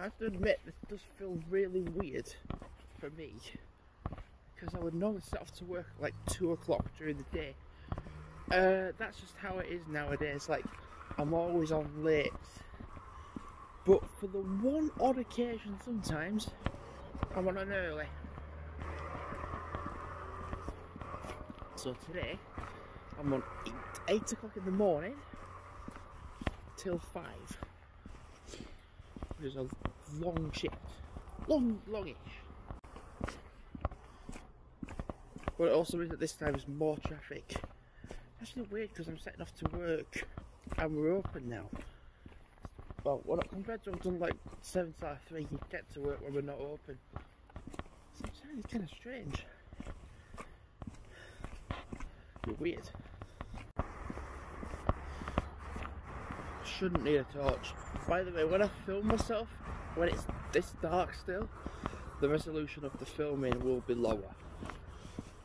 I have to admit, this does feel really weird for me, because I would normally set off to work at like 2 o'clock during the day. That's just how it is nowadays. Like, I'm always on late, but for the one odd occasion sometimes I'm on an early. So today I'm on 8 o'clock in the morning till 5, which is a long shift, longish. But it also means that this time there's more traffic. Actually weird, because I'm setting off to work and we're open now. Well, compared to I've done like 7 to 3, you get to work when we're not open. Sometimes it's kind of strange. It's weird. Shouldn't need a torch. By the way, when I film myself, when it's this dark still, the resolution of the filming will be lower,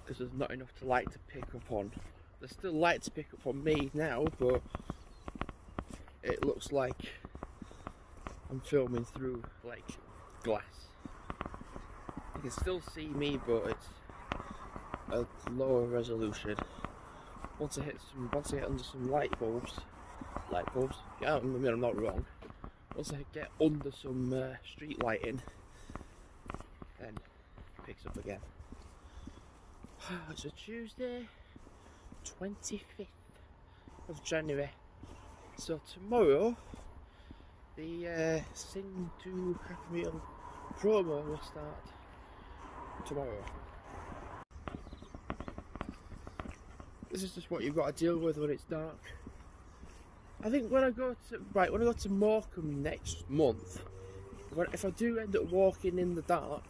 because there's not enough light to pick up on. There's still light to pick up on me now, but it looks like I'm filming through like glass. You can still see me, but it's a lower resolution. Once I get under some light bulbs, yeah, I mean, I'm not wrong. Once I get under some street lighting, then it picks up again. It's a Tuesday, 25th of January. So tomorrow, the Sing to Happy Meal promo will start tomorrow. This is just what you've got to deal with when it's dark. I think when I go to Morecambe next month, if I do end up walking in the dark,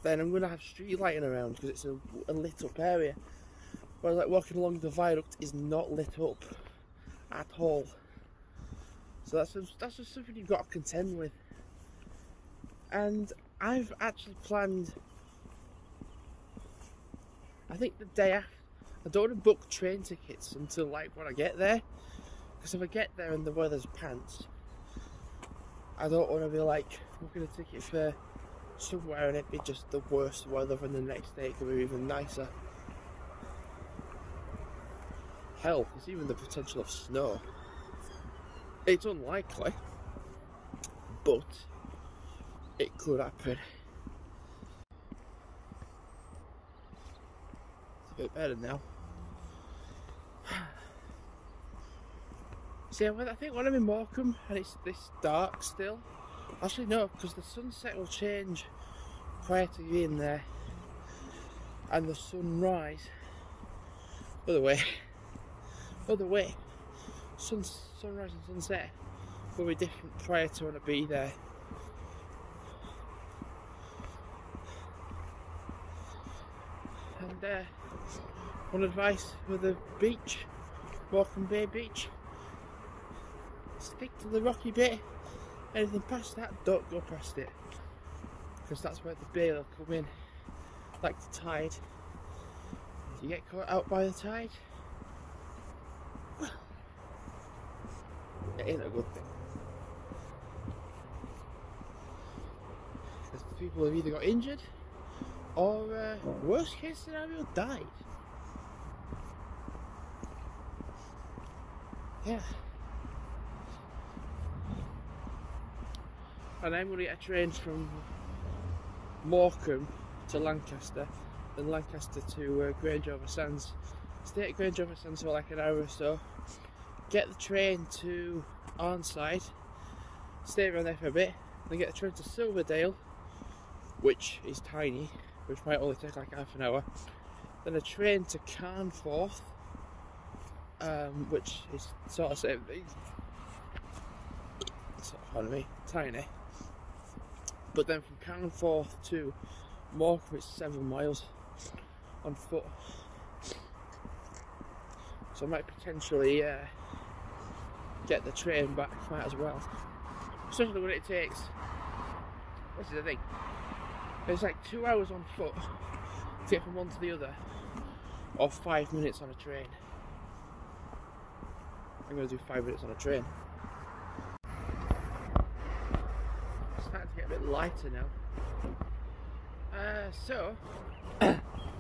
then I'm going to have street lighting around, because it's a lit up area. Whereas like walking along the viaduct is not lit up at all. So that's just something you've got to contend with. And I've actually planned, I think the day after, I don't want to book train tickets until like when I get there, because if I get there and the weather's pants, I don't want to be like booking a ticket for somewhere and it be just the worst weather, and the next day it could be even nicer. Hell, there's even the potential of snow. It's unlikely, but it could happen. It's a bit better now. See, I think when I'm in Morecambe and it's this dark still, actually no, because the sunset will change prior to being there, and the sunrise, other way, sunrise and sunset will be different prior to when I be there. And one advice with the beach, Morecambe Bay Beach, stick to the rocky bit. Anything past that, don't go past it, because that's where the bay will come in, like the tide. If you get caught out by the tide, well, it ain't a good thing. Because people have either got injured, or worst case scenario, died. Yeah. And I'm going to get a train from Morecambe to Lancaster, then Lancaster to Grange-over-Sands. Stay at Grange-over-Sands for like an hour or so, get the train to Arnside, stay around there for a bit, then get the train to Silverdale, which is tiny, which might only take like half an hour, then a train to Carnforth, which is sort of same thing, sort of tiny. But then from Carnforth to Morecambe it's 7 miles on foot. So I might potentially get the train back, might as well. Especially when it takes, this is the thing, it's like 2 hours on foot to get from one to the other, or 5 minutes on a train. I'm going to do 5 minutes on a train. lighter now. So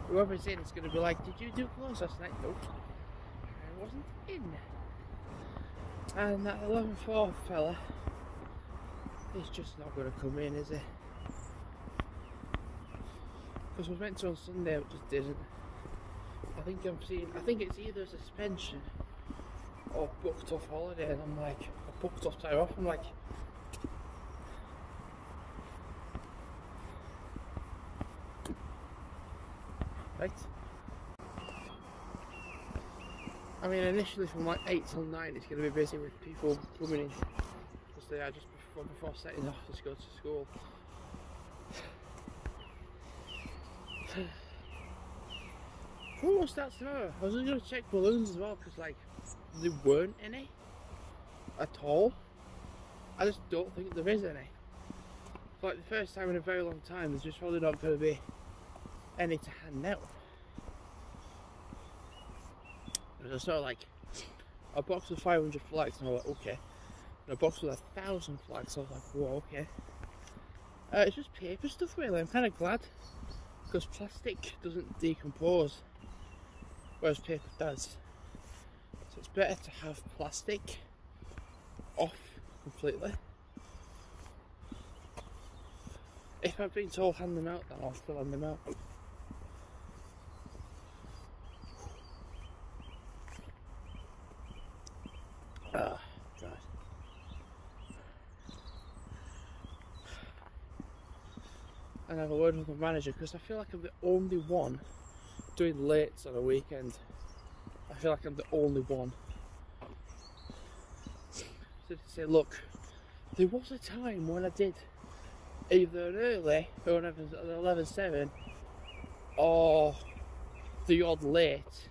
whoever's in is going to be like, did you do close last night? Nope, I wasn't in. And that 11-4 fella, he's just not going to come in, is he? Because was meant to on Sunday, but just didn't. I think it's either a suspension or booked off holiday, and I'm like, I booked off time off. I'm like, right. I mean, initially from like 8 till 9, it's going to be busy with people coming in because they are just before setting off to go to school. Football starts tomorrow. I was going to check balloons as well because like there weren't any at all. I just don't think there is any. For like the first time in a very long time, there's just probably not going to be any to hand out. I saw like a box with 500 flags and I was like, okay. And a box with 1,000 flags, I was like, whoa, okay. It's just paper stuff really. I'm kind of glad because plastic doesn't decompose, whereas paper does. So it's better to have plastic off completely. If I've been told hand them out, then I'll still hand them out. God. And I have a word with my manager because I feel like I'm the only one doing lates on a weekend. I feel like I'm the only one. So to say, look, there was a time when I did either an early or an 11-7 or the odd late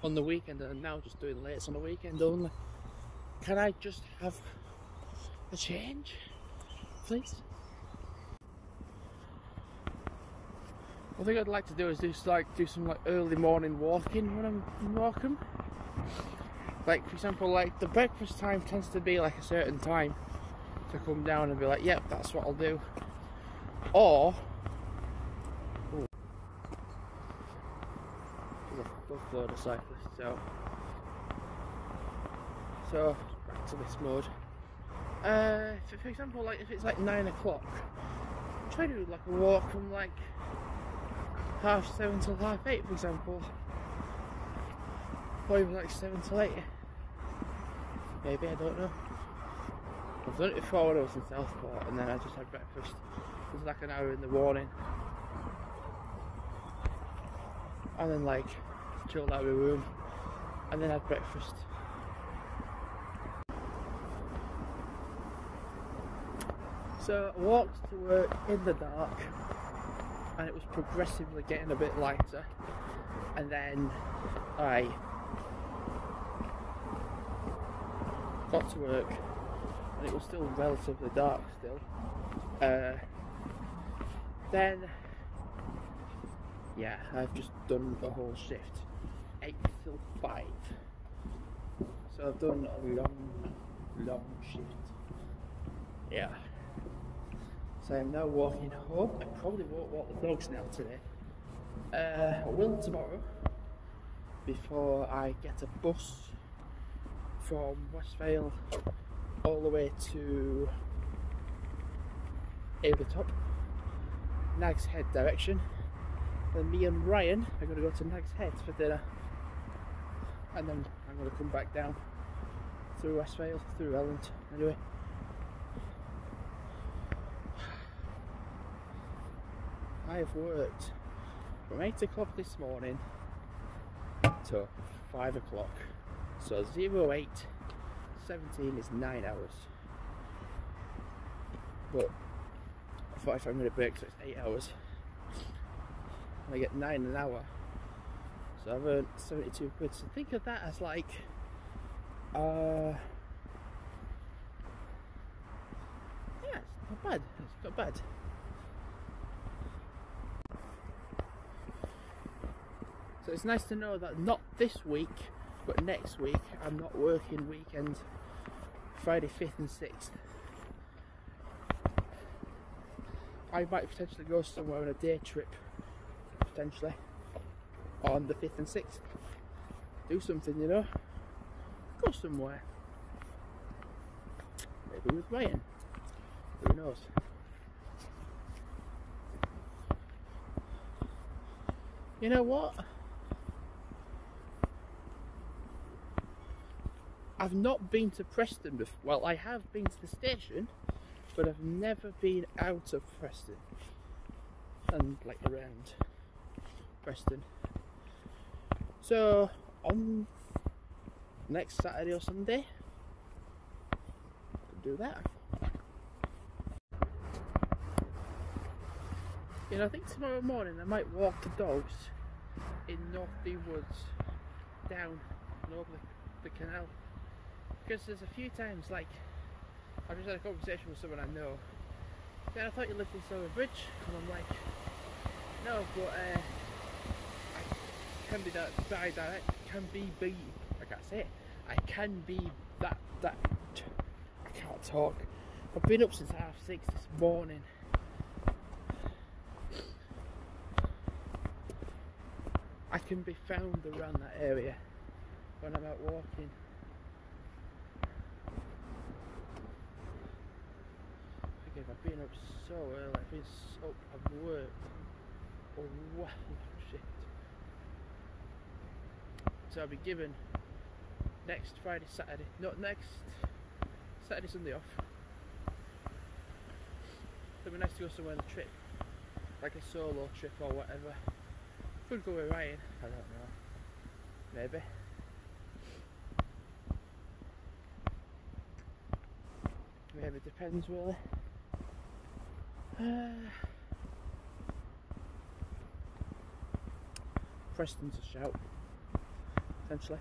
on the weekend, and I'm now just doing lates on the weekend only. Can I just have a change, please? One thing I'd like to do is do some early morning walking when I'm in Morecambe. Like for example, like the breakfast time tends to be like a certain time to come down and be like, yep, that's what I'll do. Or there's a load of cyclists out. So back to this mode. For example, like if it's like 9 o'clock, try to do like a walk from like 7:30 till 8:30, for example, or even like 7 till 8. Maybe, I don't know. I've done it before when I was in Southport, and then I just had breakfast. It was like an hour in the morning, and then like chilled out of my room, and then had breakfast. So I walked to work in the dark, and it was progressively getting a bit lighter, and then I got to work and it was still relatively dark still. Then yeah, I've just done a whole shift, 8 till 5, so I've done a long shift. Yeah. So I'm now walking home. I probably won't walk the dogs now today. I will tomorrow, before I get a bus from Westvale all the way to Abletop, Nag's Head direction. Then me and Ryan are going to go to Nag's Head for dinner, and then I'm going to come back down through Westvale, through Elland. Anyway. I have worked from 8 o'clock this morning to 5 o'clock. So 08, 17 is 9 hours. But a 45-minute break, so it's 8 hours. And I get 9 an hour. So I've earned 72 quid. So think of that as like yeah, it's not bad. It's not bad. So it's nice to know that not this week, but next week, I'm not working weekend, Friday 5th and 6th. I might potentially go somewhere on a day trip, potentially, on the 5th and 6th. Do something, you know, go somewhere. Maybe with Ryan, who knows. You know what? I've not been to Preston before. Well, I have been to the station, but I've never been out of Preston and like around Preston. So on next Saturday or Sunday, I'll do that. You know, I think tomorrow morning I might walk the dogs in Northby Woods down and over the canal, because there's a few times, like, I've just had a conversation with someone I know. Yeah, I thought you lived in Silver Bridge, and I'm like, no, but I can be that bi-direct, I can't say it, I can be that, I can't talk. I've been up since 6:30 this morning. I can be found around that area when I'm out walking. Again, I've been up so early, I've worked a while of shit. So I'll be given next Friday, Saturday, not next Saturday, Sunday off. It'd be nice to go somewhere on a trip, like a solo trip or whatever. Could go with Ryan, I don't know, maybe. Maybe it depends really. Preston's a shout, potentially.